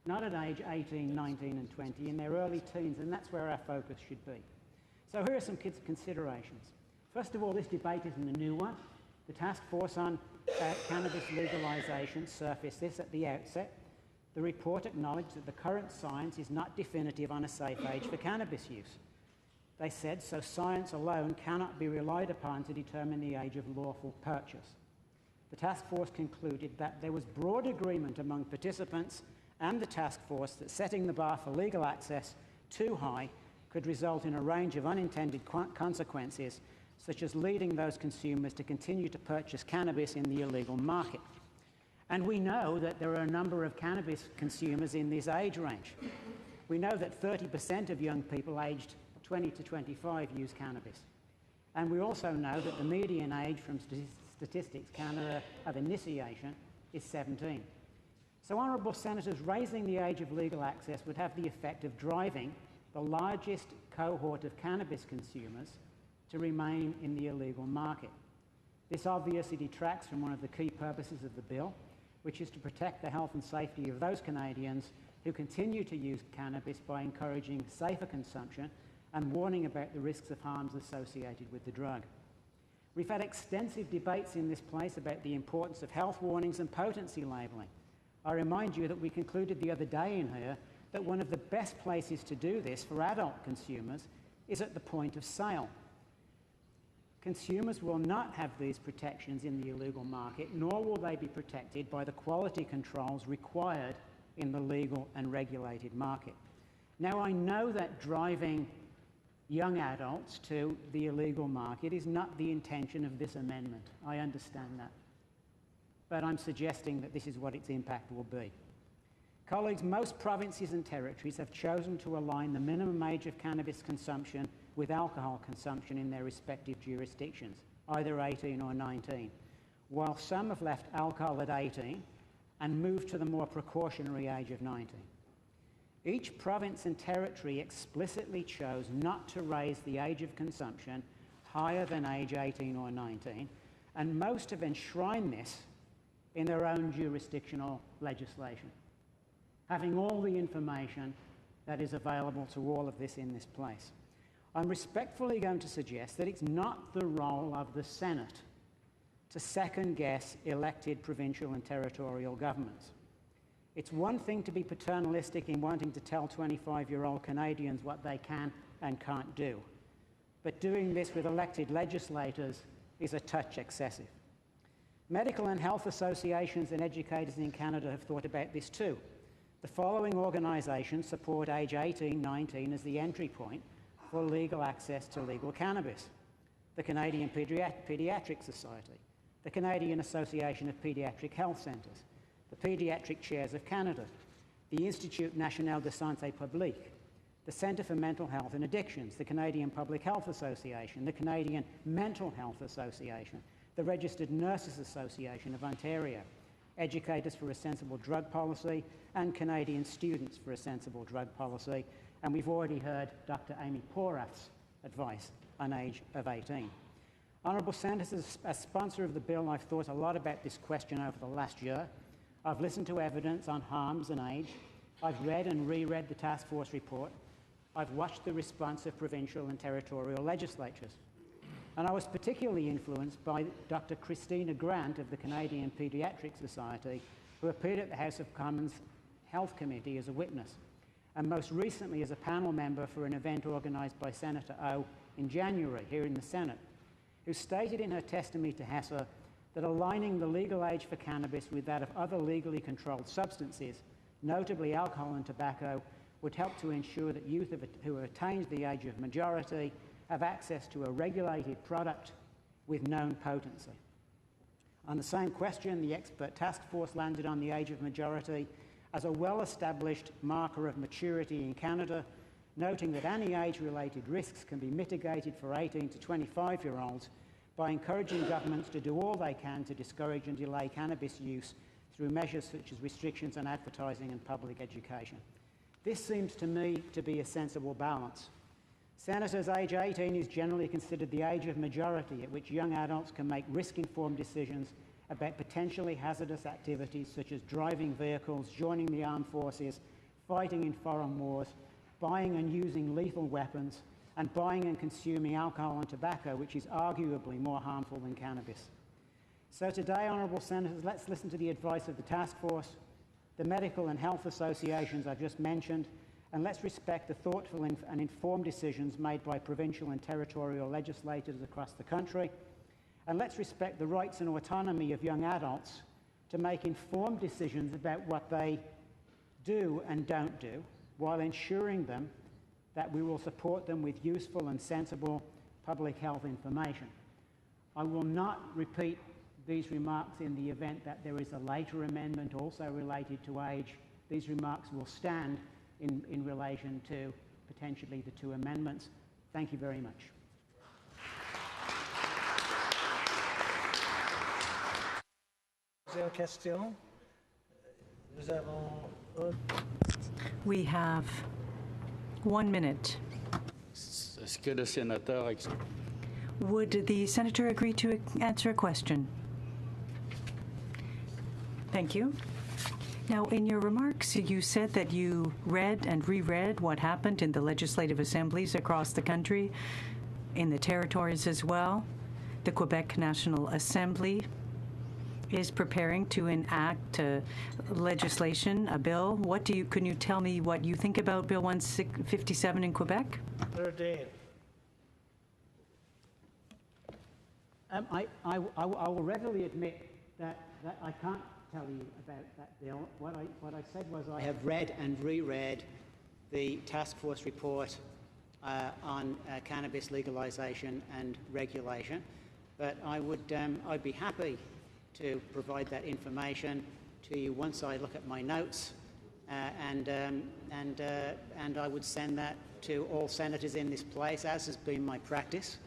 [SPEAKER 8] Not at age 18, 19 and 20, in their early teens, and that's where our focus should be. So here are some considerations. First of all, this debate isn't a new one. The Task Force on Cannabis Legalisation surfaced this at the outset. The report acknowledged that the current science is not definitive on a safe age for cannabis use. They said, so science alone cannot be relied upon to determine the age of lawful purchase. The task force concluded that there was broad agreement among participants and the task force that setting the bar for legal access too high could result in a range of unintended consequences, such as leading those consumers to continue to purchase cannabis in the illegal market. And we know that there are a number of cannabis consumers in this age range. We know that 30% of young people aged 20 to 25 use cannabis. And we also know that the median age from Statistics Canada of initiation is 17. So, honourable senators, raising the age of legal access would have the effect of driving the largest cohort of cannabis consumers to remain in the illegal market. This obviously detracts from one of the key purposes of the bill, which is to protect the health and safety of those Canadians who continue to use cannabis by encouraging safer consumption and warning about the risks of harms associated with the drug. We've had extensive debates in this place about the importance of health warnings and potency labelling. I remind you that we concluded the other day in here that one of the best places to do this for adult consumers is at the point of sale. Consumers will not have these protections in the illegal market, nor will they be protected by the quality controls required in the legal and regulated market. Now, I know that driving young adults to the illegal market is not the intention of this amendment. I understand that. But I'm suggesting that this is what its impact will be. Colleagues, most provinces and territories have chosen to align the minimum age of cannabis consumption with alcohol consumption in their respective jurisdictions, either 18 or 19, while some have left alcohol at 18 and moved to the more precautionary age of 19. Each province and territory explicitly chose not to raise the age of consumption higher than age 18 or 19, and most have enshrined this in their own jurisdictional legislation, having all the information that is available to all of this in this place. I'm respectfully going to suggest that it's not the role of the Senate to second-guess elected provincial and territorial governments. It's one thing to be paternalistic in wanting to tell 25-year-old Canadians what they can and can't do, but doing this with elected legislators is a touch excessive. Medical and health associations and educators in Canada have thought about this too. The following organisations support age 18-19 as the entry point for legal access to legal cannabis: the Canadian Paediatric Society, the Canadian Association of Paediatric Health Centres, the Paediatric Chairs of Canada, the Institut National de Santé Publique, the Centre for Mental Health and Addictions, the Canadian Public Health Association, the Canadian Mental Health Association, the Registered Nurses Association of Ontario, Educators for a Sensible Drug Policy, and Canadian Students for a Sensible Drug Policy. And we've already heard Dr. Amy Porath's advice on age of 18. Honourable Senators, as sponsor of the bill, I've thought a lot about this question over the last year. I've listened to evidence on harms and age. I've read and reread the task force report. I've watched the response of provincial and territorial legislatures. And I was particularly influenced by Dr. Christina Grant of the Canadian Paediatric Society, who appeared at the House of Commons Health Committee as a witness, and most recently as a panel member for an event organised by Senator O in January here in the Senate, who stated in her testimony to HESA that aligning the legal age for cannabis with that of other legally controlled substances, notably alcohol and tobacco, would help to ensure that youth who have attained the age of majority have access to a regulated product with known potency. On the same question, the expert task force landed on the age of majority as a well-established marker of maturity in Canada, noting that any age-related risks can be mitigated for 18 to 25-year-olds by encouraging governments to do all they can to discourage and delay cannabis use through measures such as restrictions on advertising and public education. This seems to me to be a sensible balance. Senators, age 18 is generally considered the age of majority at which young adults can make risk-informed decisions about potentially hazardous activities such as driving vehicles, joining the armed forces, fighting in foreign wars, buying and using lethal weapons, and buying and consuming alcohol and tobacco, which is arguably more harmful than cannabis. So today, honourable senators, let's listen to the advice of the task force, the medical and health associations I've just mentioned, and let's respect the thoughtful and informed decisions made by provincial and territorial legislators across the country, and let's respect the rights and autonomy of young adults to make informed decisions about what they do and don't do, while ensuring that we will support them with useful and sensible public health information. I will not repeat these remarks in the event that there is a later amendment also related to age. These remarks will stand in relation to potentially the two amendments. Thank you very much.
[SPEAKER 1] Question. Nous avons
[SPEAKER 9] We have 1 minute.
[SPEAKER 10] Est-ce que le sénateur
[SPEAKER 9] Would the senator agree to answer a question? Thank you. Now, in your remarks, you said that you read and reread what happened in the legislative assemblies across the country, in the territories as well. The Quebec National Assembly is preparing to enact legislation, a bill. Can you tell me what you think about Bill 157 in Quebec?
[SPEAKER 1] Dean.
[SPEAKER 8] I will readily admit that I can't tell you about that bill. What I said was I have read and reread the task force report on cannabis legalisation and regulation, but I'd be happy to provide that information to you once I look at my notes, and I would send that to all senators in this place, as has been my practice,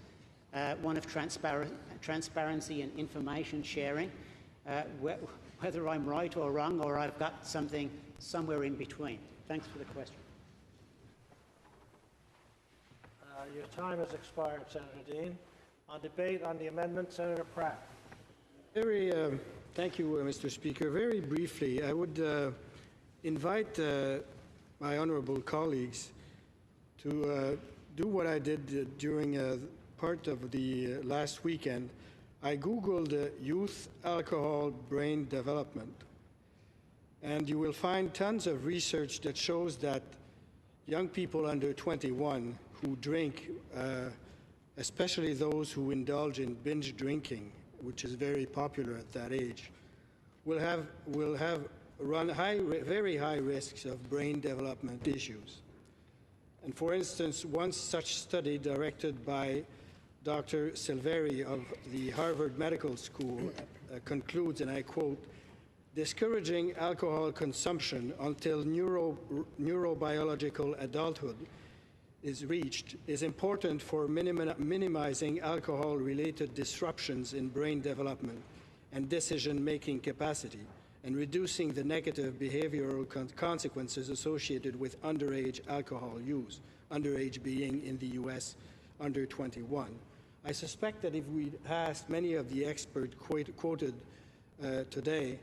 [SPEAKER 8] one of transparency and information sharing, whether I'm right or wrong, or I've got something somewhere in between. Thanks for the question.
[SPEAKER 1] Your time has expired, Senator Dean. On debate on the amendment, Senator Pratt.
[SPEAKER 11] Thank you, Mr. Speaker. Very briefly, I would invite my honourable colleagues to do what I did during part of the last weekend. I Googled youth alcohol brain development, and you will find tons of research that shows that young people under 21 who drink, especially those who indulge in binge drinking, which is very popular at that age, will run very high risks of brain development issues. And for instance, one such study directed by Dr. Silveri of the Harvard Medical School concludes, and I quote, "Discouraging alcohol consumption until neurobiological adulthood is reached is important for minimizing alcohol-related disruptions in brain development and decision-making capacity, and reducing the negative behavioral consequences associated with underage alcohol use, underage being in the U.S. under 21. I suspect that if we asked many of the experts quoted today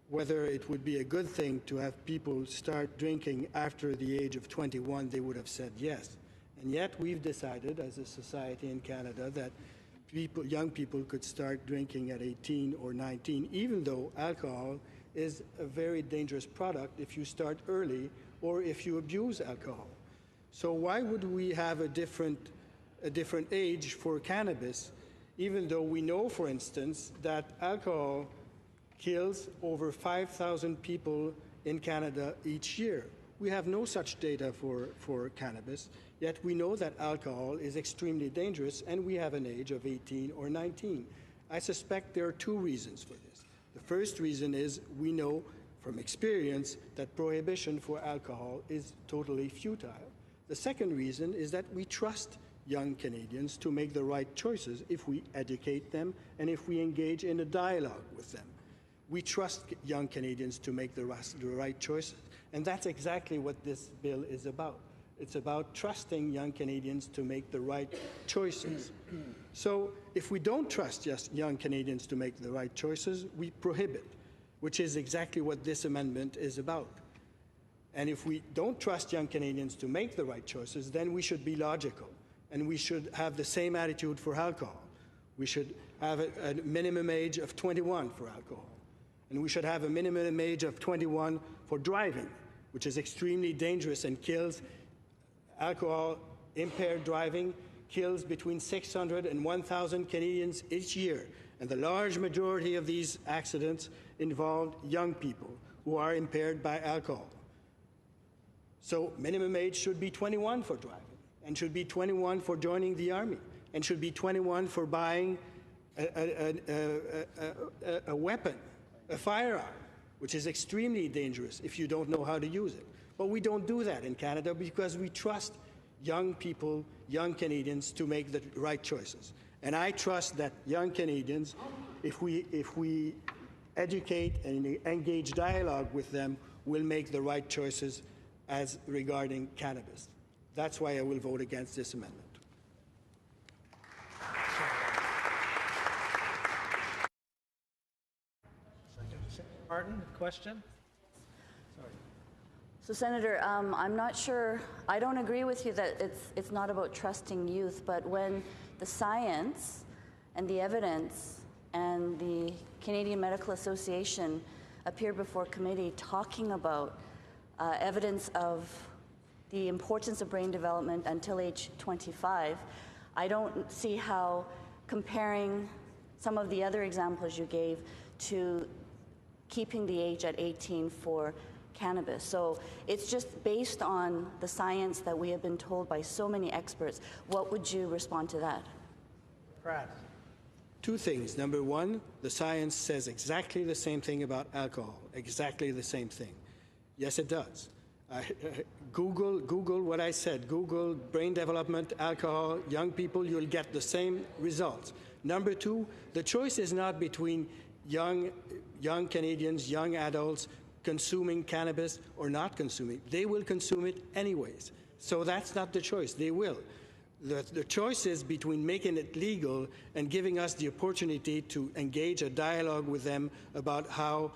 [SPEAKER 11] whether it would be a good thing to have people start drinking after the age of 21, they would have said yes. And yet we've decided as a society in Canada that young people could start drinking at 18 or 19, even though alcohol is a very dangerous product if you start early or if you abuse alcohol. So why would we have a different age for cannabis, even though we know, for instance, that alcohol kills over 5,000 people in Canada each year? We have no such data for cannabis, yet we know that alcohol is extremely dangerous, and we have an age of 18 or 19. I suspect there are two reasons for this. The first reason is we know from experience that prohibition for alcohol is totally futile. The second reason is that we trust young Canadians to make the right choices if we educate them and if we engage in a dialogue with them. We trust young Canadians to make the right choices, and that's exactly what this bill is about. It's about trusting young Canadians to make the right choices. So if we don't trust young Canadians to make the right choices, we prohibit, which is exactly what this amendment is about. And if we don't trust young Canadians to make the right choices, then we should be logical, and we should have the same attitude for alcohol. We should have a minimum age of 21 for alcohol. And we should have a minimum age of 21 for driving, which is extremely dangerous and kills. Alcohol-impaired driving kills between 600 and 1,000 Canadians each year. And the large majority of these accidents involve young people who are impaired by alcohol. So minimum age should be 21 for driving, and should be 21 for joining the Army, and should be 21 for buying a weapon, a firearm, which is extremely dangerous if you don't know how to use it. But we don't do that in Canada because we trust young people, young Canadians, to make the right choices. And I trust that young Canadians, if we educate and engage dialogue with them, will make the right choices as regarding cannabis. That's why I will vote against this amendment.
[SPEAKER 1] Martin, question?
[SPEAKER 12] So, Senator, I'm not sure, I don't agree with you that it's not about trusting youth, but when the science and the evidence and the Canadian Medical Association appeared before committee talking about evidence of the importance of brain development until age 25, I don't see how comparing some of the other examples you gave to keeping the age at 18 for cannabis. So it's just based on the science that we have been told by so many experts. What would you respond to that?
[SPEAKER 1] Pratt.
[SPEAKER 11] Two things. Number one, the science says exactly the same thing about alcohol, exactly the same thing. Yes, it does. Google what I said. Google brain development, alcohol, young people, you'll get the same results. Number two, the choice is not between young Canadians, young adults, consuming cannabis or not consuming. They will consume it anyways. So that's not the choice. They will. The choice is between making it legal and giving us the opportunity to engage a dialogue with them about how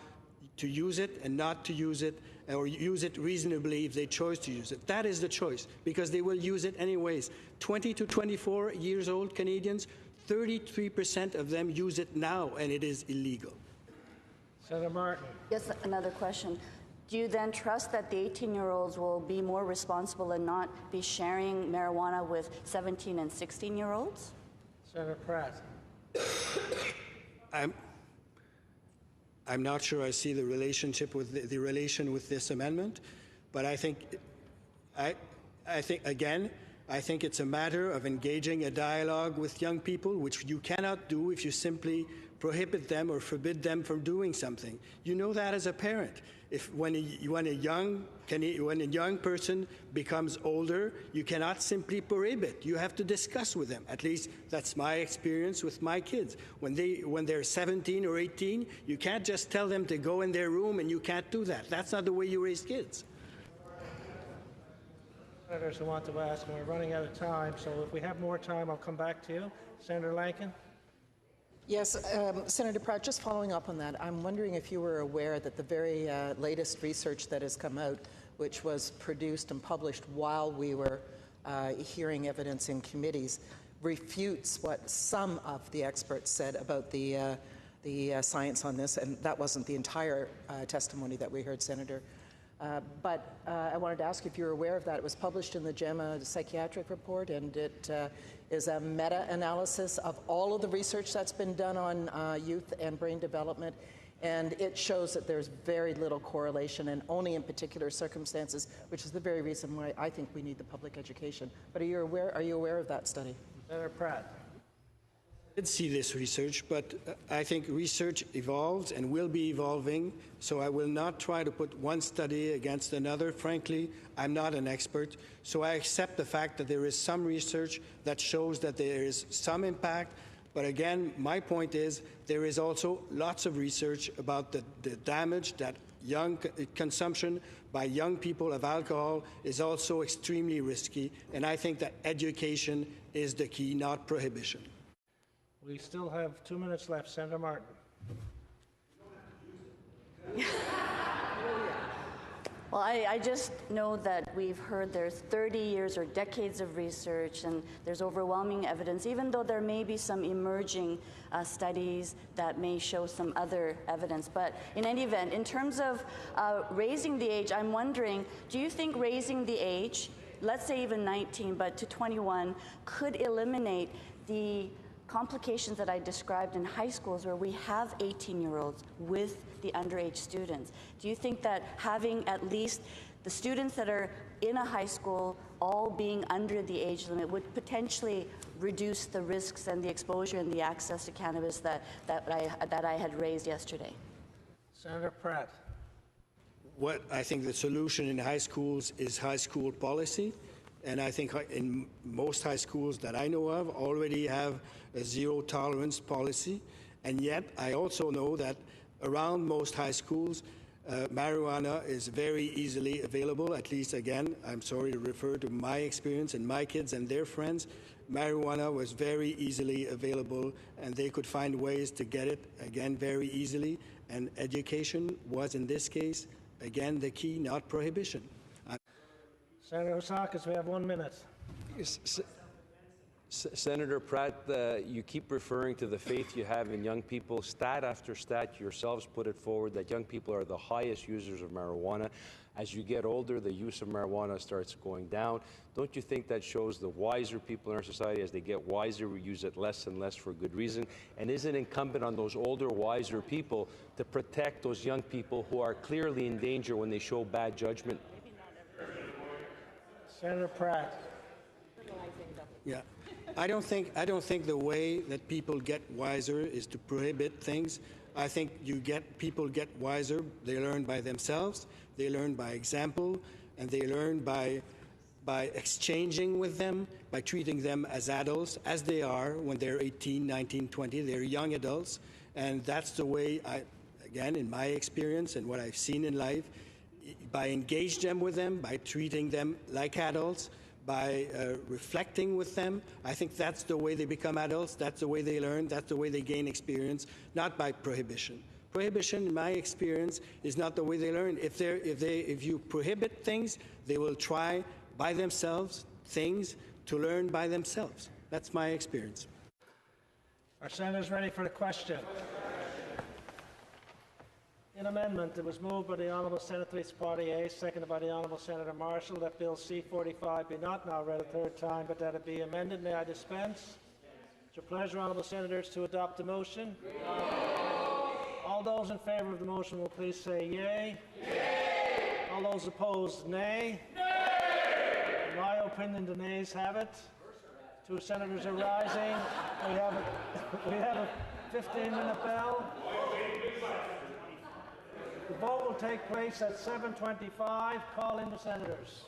[SPEAKER 11] to use it and not to use it, or use it reasonably if they choose to use it. That is the choice, because they will use it anyways. 20 to 24 years old Canadians, 33% of them use it now, and it is illegal.
[SPEAKER 1] Senator Martin.
[SPEAKER 12] Yes, another question. Do you then trust that the 18-year-olds will be more responsible and not be sharing marijuana with 17 and 16-year-olds?
[SPEAKER 1] Senator Pratt.
[SPEAKER 11] I'm not sure I see the relationship with the relation with this amendment, but I think it's a matter of engaging a dialogue with young people, which you cannot do if you simply prohibit them or forbid them from doing something. You know that as a parent. When a young person becomes older, you cannot simply prohibit. You have to discuss with them. At least that's my experience with my kids. When they're 17 or 18, you can't just tell them to go in their room, and you can't do that. That's not the way you raise kids.
[SPEAKER 1] Senators who want to ask, and we're running out of time, so if we have more time, I'll come back to you. Senator Lankin.
[SPEAKER 13] Yes, Senator Pratt, just following up on that, I'm wondering if you were aware that the very latest research that has come out, which was produced and published while we were hearing evidence in committees, refutes what some of the experts said about the science on this, and that wasn't the entire testimony that we heard, Senator. But I wanted to ask if you were aware of that. It was published in the JAMA psychiatric report, and it is a meta-analysis of all of the research that's been done on youth and brain development, and it shows that there's very little correlation, and only in particular circumstances, which is the very reason why I think we need the public education. But are you aware of that study?
[SPEAKER 1] Senator Pratt.
[SPEAKER 11] did see this research, but I think research evolves and will be evolving, so I will not try to put one study against another. Frankly, I'm not an expert, so I accept the fact that there is some research that shows that there is some impact, but again, my point is there is also lots of research about the damage that consumption by young people of alcohol is also extremely risky, and I think that education is the key, not prohibition.
[SPEAKER 1] We still have 2 minutes left. Senator Martin.
[SPEAKER 12] Well, I just know that we've heard there's 30 years or decades of research, and there's overwhelming evidence, even though there may be some emerging studies that may show some other evidence. But in any event, in terms of raising the age, I'm wondering, do you think raising the age, let's say even 19, but to 21, could eliminate the complications that I described in high schools where we have 18-year-olds with the underage students? Do you think that having at least the students that are in a high school all being under the age limit would potentially reduce the risks and the exposure and the access to cannabis that I had raised yesterday?
[SPEAKER 1] Senator Pratt.
[SPEAKER 11] What I think the solution in high schools is high school policy. And I think in most high schools that I know of already have a zero tolerance policy. And yet I also know that around most high schools, marijuana is very easily available. At least, again, I'm sorry to refer to my experience and my kids and their friends. Marijuana was very easily available, and they could find ways to get it, again, very easily. And education was, in this case, again, the key, not prohibition.
[SPEAKER 1] Senator Osakis, we have 1 minute.
[SPEAKER 5] Senator Pratt, you keep referring to the faith you have in young people. Stat after stat, yourselves put it forward that young people are the highest users of marijuana. As you get older, the use of marijuana starts going down. Don't you think that shows the wiser people in our society, as they get wiser, we use it less and less for good reason? And is it incumbent on those older, wiser people to protect those young people who are clearly in danger when they show bad judgment?
[SPEAKER 1] Senator Pratt.
[SPEAKER 11] Yeah, I don't think the way that people get wiser is to prohibit things. I think people get wiser. They learn by themselves. They learn by example, and they learn by exchanging with them, by treating them as adults, as they are when they're 18, 19, 20. They're young adults, and that's the way again, in my experience and what I've seen in life, by engaging with them, by treating them like adults, by reflecting with them. I think that's the way they become adults, that's the way they learn, that's the way they gain experience, not by prohibition. Prohibition, in my experience, is not the way they learn. If you prohibit things, they will try by themselves things to learn by themselves. That's my experience.
[SPEAKER 1] Are senators ready for the question? In amendment, it was moved by the Honourable Senator Poirier, seconded by the Honourable Senator Marshall, that Bill C-45 be not now read a third time, but that it be amended. May I dispense? It's your pleasure, Honourable Senators, to adopt the motion. All those in favour of the motion will please say yea. Yea. All those opposed, nay. Nay. In my opinion, the nays have it. 2 senators are rising. We have a 15-minute bell. The vote will take place at 7:25. Call in the senators.